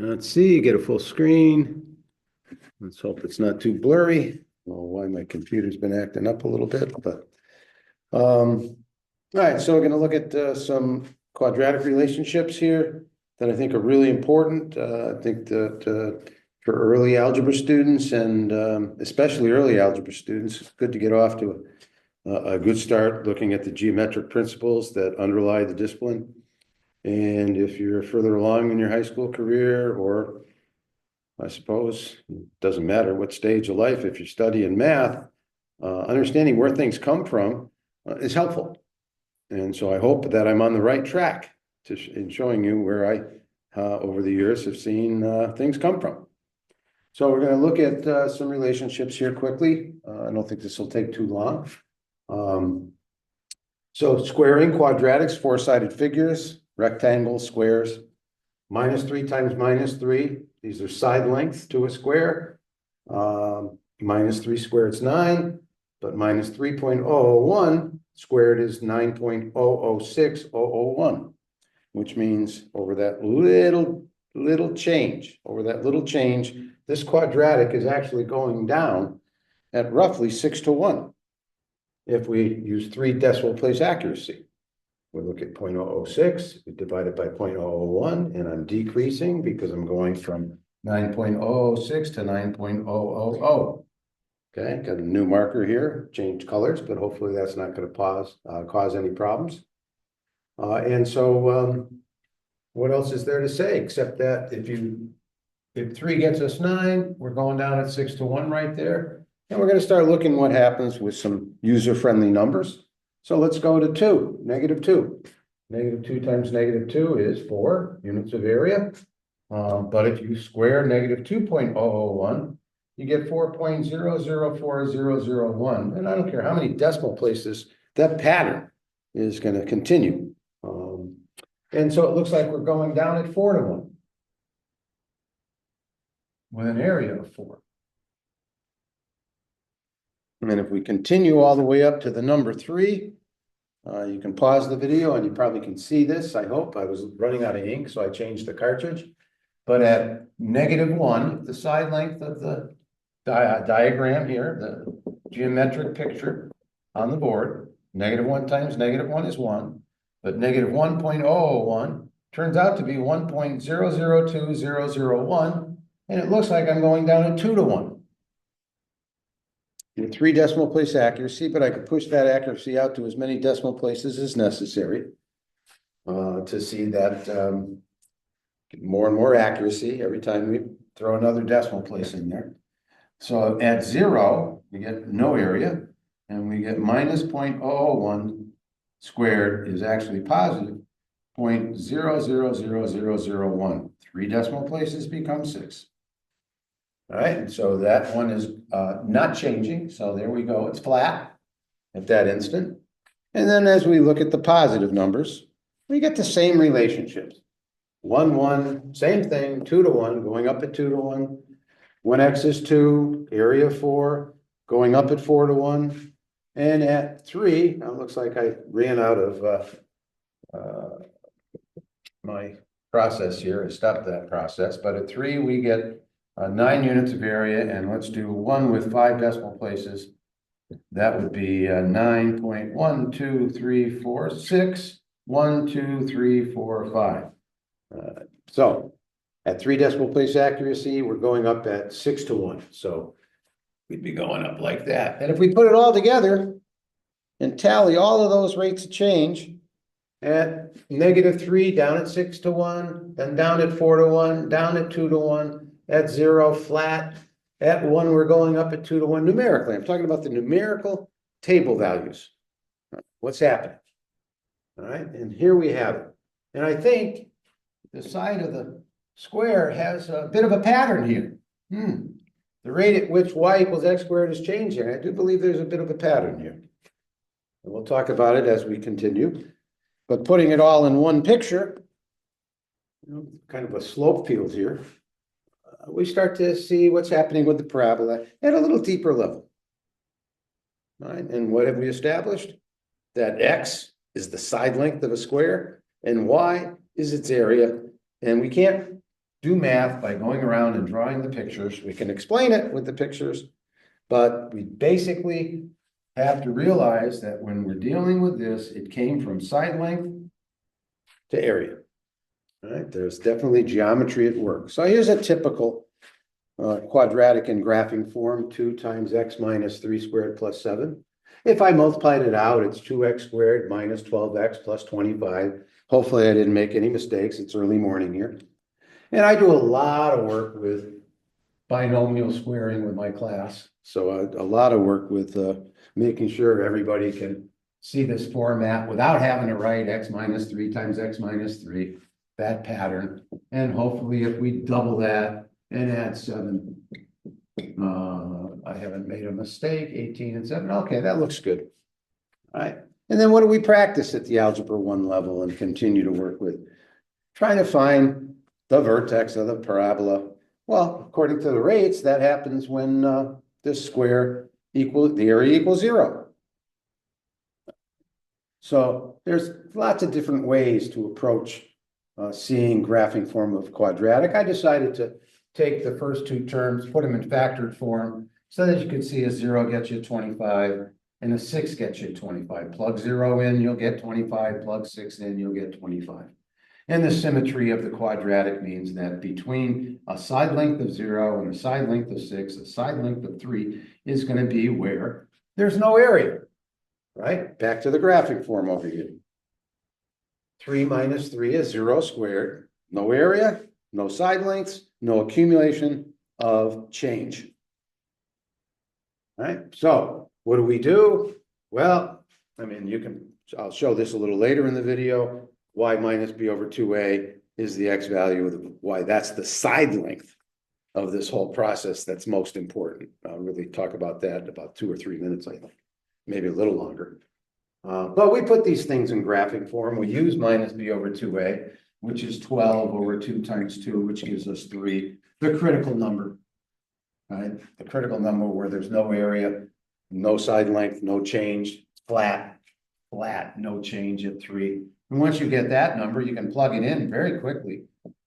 Let's see, get a full screen. Let's hope it's not too blurry. I don't know why my computer's been acting up a little bit, but all right, so we're going to look at some quadratic relationships here that I think are really important. I think that for early algebra students and especially early algebra students, it's good to get off to a good start looking at the geometric principles that underlie the discipline. And if you're further along in your high school career, or I suppose it doesn't matter what stage of life, if you're studying math, understanding where things come from is helpful. And so I hope that I'm on the right track in showing you where I, over the years, have seen things come from. So we're going to look at some relationships here quickly. I don't think this will take too long. So squaring, quadratics, four-sided figures, rectangles, squares, -3 times -3. These are side lengths to a square. -3 squared is 9, but -3.001 squared is 9.006001, which means over that little change, this quadratic is actually going down at roughly 6 to 1 if we use 3 decimal place accuracy. We look at 0.006, we divide it by 0.001, and I'm decreasing because I'm going from 9.006 to 9.000. Okay, got a new marker here, changed colors, but hopefully that's not going to cause any problems. And so what else is there to say except that if 3 gets us 9, we're going down at 6 to 1 right there. And we're going to start looking what happens with some user-friendly numbers. So let's go to 2, -2. -2 times -2 is 4 units of area. But if you square -2.001, you get 4.004001. And I don't care how many decimal places, that pattern is going to continue. And so it looks like we're going down at 4 to 1 with an area of 4. And if we continue all the way up to the number 3, you can pause the video and you probably can see this. I hope. I was running out of ink, so I changed the cartridge. But at -1, the side length of the diagram here, the geometric picture on the board, -1 times -1 is 1, but -1.001 turns out to be 1.002001, and it looks like I'm going down at 2 to 1. 3 decimal place accuracy, but I could push that accuracy out to as many decimal places as necessary to see that more and more accuracy every time we throw another decimal place in there. So at 0, we get no area, and we get -0.001 squared is actually positive 0.000001. 3 decimal places become 6. All right, and so that one is not changing. So there we go. It's flat at that instant. And then as we look at the positive numbers, we get the same relationships. 1, 1, same thing, 2 to 1, going up at 2 to 1. 1x is 2, area 4, going up at 4 to 1. And at 3, now it looks like I ran out of my process here. I stopped that process. But at 3, we get 9 units of area, and let's do 1 with 5 decimal places. That would be 9.12346, 1, 2, 3, 4, 5. So at 3 decimal place accuracy, we're going up at 6 to 1. So we'd be going up like that. And if we put it all together and tally all of those rates of change, at -3, down at 6 to 1, then down at 4 to 1, down at 2 to 1, at 0, flat. At 1, we're going up at 2 to 1 numerically. I'm talking about the numerical table values. What's happening? All right, and here we have it. And I think the side of the square has a bit of a pattern here. The rate at which y equals x squared is changing. I do believe there's a bit of a pattern here. And we'll talk about it as we continue. But putting it all in one picture, kind of a slope field here, we start to see what's happening with the parabola at a little deeper level. All right, and what have we established? That x is the side length of a square and y is its area. And we can't do math by going around and drawing the pictures. We can explain it with the pictures, but we basically have to realize that when we're dealing with this, it came from side length to area. All right, there's definitely geometry at work. So here's a typical quadratic in graphing form, 2 times x minus 3 squared plus 7. If I multiplied it out, it's 2x squared minus 12x plus 25. Hopefully I didn't make any mistakes. It's early morning here. And I do a lot of work with binomial squaring with my class. So a lot of work with making sure everybody can see this format without having to write x minus 3 times x minus 3, that pattern. And hopefully if we double that and add 7, I haven't made a mistake, 18 and 7. Okay, that looks good. All right. And then what do we practice at the Algebra 1 level and continue to work with? Trying to find the vertex of the parabola. Well, according to the rates, that happens when this square the area equals 0. So there's lots of different ways to approach seeing graphing form of quadratic. I decided to take the first 2 terms, put them in factored form, so that you can see a 0 gets you 25 and a 6 gets you 25. Plug 0 in, you'll get 25. Plug 6 in, you'll get 25. And the symmetry of the quadratic means that between a side length of 0 and a side length of 6, a side length of 3 is going to be where there's no area, right? Back to the graphic form over here. 3 minus 3 is 0 squared. No area, no side lengths, no accumulation of change. All right, so what do we do? Well, I mean, I'll show this a little later in the video. Y minus b over 2a is the x value of the y. That's the side length of this whole process that's most important. I'll really talk about that in about 2 or 3 minutes, I think, maybe a little longer. But we put these things in graphing form. We use minus b over 2a, which is 12 over 2 times 2, which gives us 3. The critical number, right? The critical number where there's no area, no side length, no change, flat, no change at 3. And once you get that number, you can plug it in very quickly.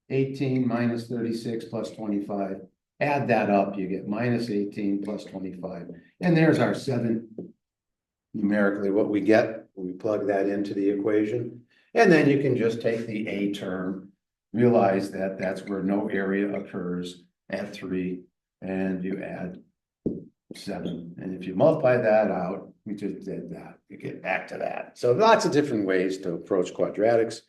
18 minus 36 plus 25. Add that up, you get minus 18 plus 25. And there's our 7. Numerically, what we get, we plug that into the equation. And then you can just take the a term, realize that that's where no area occurs at 3, and you add 7. And if you multiply that out, we just did that, you get back to that. So lots of different ways to approach quadratics.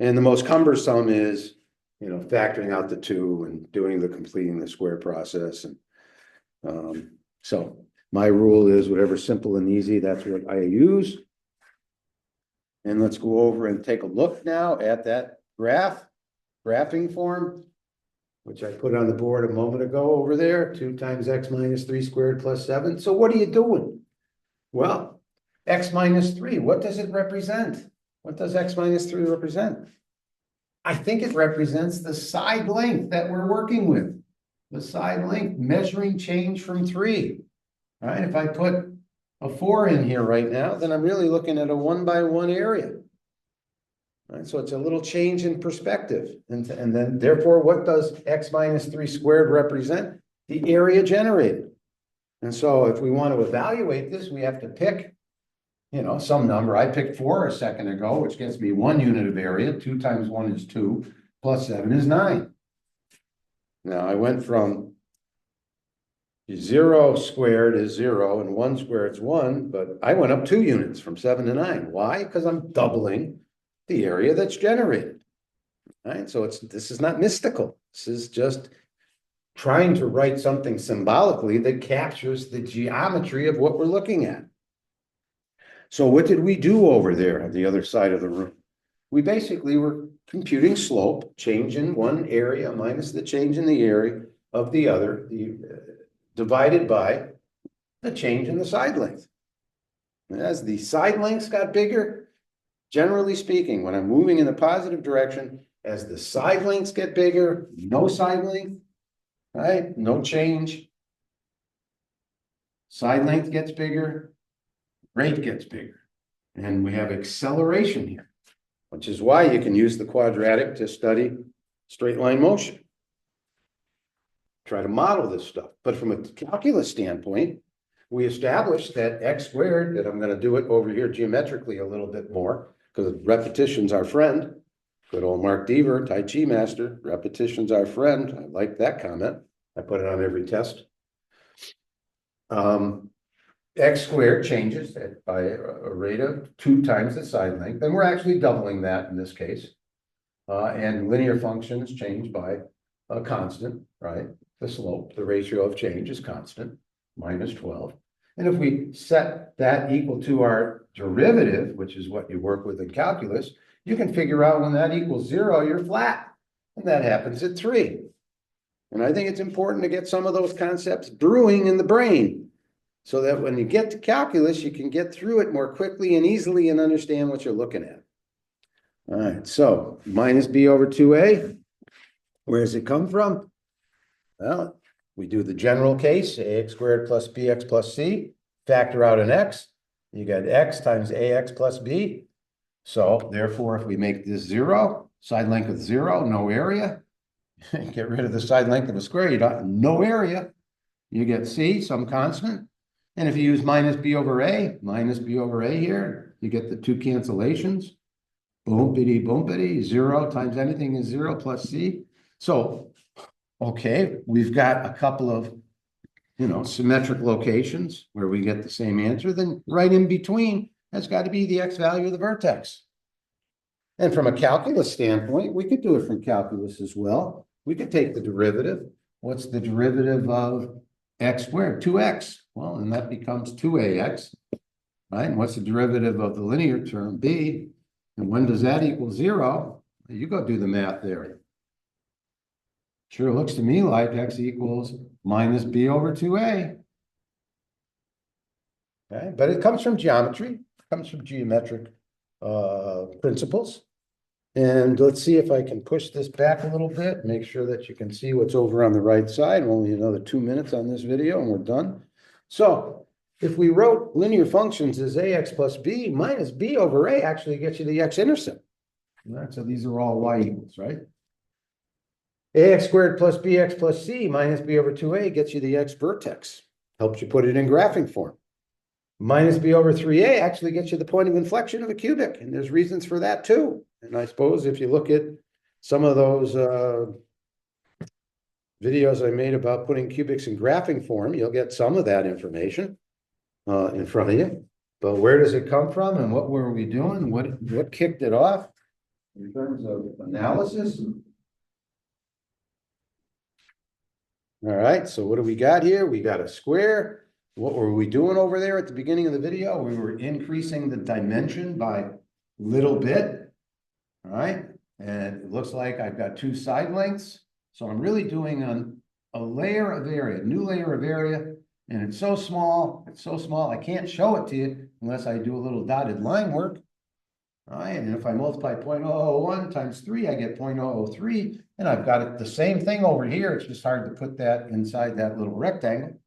And the most cumbersome is, factoring out the 2 and doing the completing the square process. And so my rule is whatever's simple and easy, that's what I use. And let's go over and take a look now at that graphing form, which I put on the board a moment ago over there, 2 times x minus 3 squared plus 7. So what are you doing? Well, x minus 3, what does it represent? What does x minus 3 represent? I think it represents the side length that we're working with. The side length measuring change from 3. All right, if I put a 4 in here right now, then I'm really looking at a 1 by 1 area. All right, so it's a little change in perspective. And then therefore, what does x minus 3 squared represent? The area generated. And so if we want to evaluate this, we have to pick, some number. I picked 4 a second ago, which gets me 1 unit of area. 2 times 1 is 2, plus 7 is 9. Now I went from 0 squared is 0 and 1 squared is 1, but I went up 2 units from 7 to 9. Why? Because I'm doubling the area that's generated. All right, so this is not mystical. This is just trying to write something symbolically that captures the geometry of what we're looking at. So what did we do over there on the other side of the room? We basically were computing slope, change in one area minus the change in the area of the other, divided by the change in the side length. And as the side lengths got bigger, generally speaking, when I'm moving in the positive direction, as the side lengths get bigger, no side length, right? No change. Side length gets bigger, rate gets bigger. And we have acceleration here, which is why you can use the quadratic to study straight line motion. try to model this stuff. But from a calculus standpoint, we established that x squared, and I'm going to do it over here geometrically a little bit more, because repetition's our friend. Good old Mark Deaver, Tai Chi master, repetition's our friend. I like that comment. I put it on every test. X squared changes by a rate of 2 times the side length, and we're actually doubling that in this case. And linear functions change by a constant, right? The slope, the ratio of change is constant, minus 12. And if we set that equal to our derivative, which is what you work with in calculus, you can figure out when that equals 0, you're flat. And that happens at 3. And I think it's important to get some of those concepts brewing in the brain, so that when you get to calculus, you can get through it more quickly and easily and understand what you're looking at. All right, so minus b over 2a, where does it come from? Well, we do the general case, ax squared plus bx plus c, factor out an x, you get x times ax plus b. So therefore, if we make this 0, side length of 0, no area, get rid of the side length of a square, you don't, no area, you get c, some constant. And if you use minus b over a here, you get the 2 cancellations. Boom-bitty, boom-bitty, 0 times anything is 0 plus c. So, okay, we've got a couple of, symmetric locations where we get the same answer. Then right in between, that's got to be the x value of the vertex. And from a calculus standpoint, we could do it from calculus as well. We could take the derivative. What's the derivative of x squared? 2x. Well, and that becomes 2ax, right? And what's the derivative of the linear term, b? And when does that equal 0? You go do the math there. Sure looks to me like x equals minus b over 2a. Okay, but it comes from geometry, it comes from geometric principles. And let's see if I can push this back a little bit, make sure that you can see what's over on the right side. Only another 2 minutes on this video and we're done. So if we wrote linear functions as ax plus b, minus b over a actually gets you the x-intercept. Right, so these are all y equals, right? Ax squared plus bx plus c minus b over 2a gets you the x-vertex. Helps you put it in graphing form. Minus b over 3a actually gets you the point of inflection of a cubic, and there's reasons for that too. And I suppose if you look at some of those videos I made about putting cubics in graphing form, you'll get some of that information in front of you. But where does it come from, and what were we doing? What kicked it off in terms of analysis? All right, so what do we got here? We got a square. What were we doing over there at the beginning of the video? We were increasing the dimension by a little bit. All right, and it looks like I've got 2 side lengths. So I'm really doing a layer of area, a new layer of area, and it's so small, I can't show it to you unless I do a little dotted line work. All right, and if I multiply 0.001 times 3, I get 0.003, and I've got it the same thing over here. It's just hard to put that inside that little rectangle.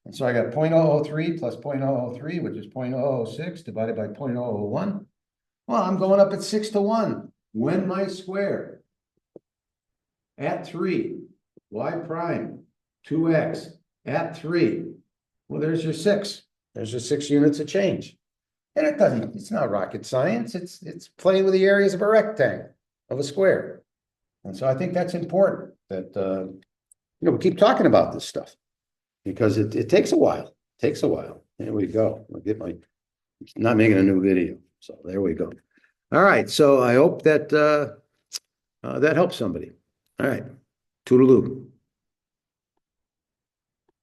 And so I got 0.003 plus 0.003, which is 0.006 divided by 0.001. Well, I'm going up at 6 to 1. When my square at 3, y prime, 2x at 3. Well, there's your 6. There's your 6 units of change. And it's not rocket science. It's playing with the areas of a rectangle, of a square. And so I think that's important that, we keep talking about this stuff because it takes a while. It takes a while. There we go. I'll get not making a new video. So there we go. All right. So I hope that, that helps somebody. All right. Toodaloo.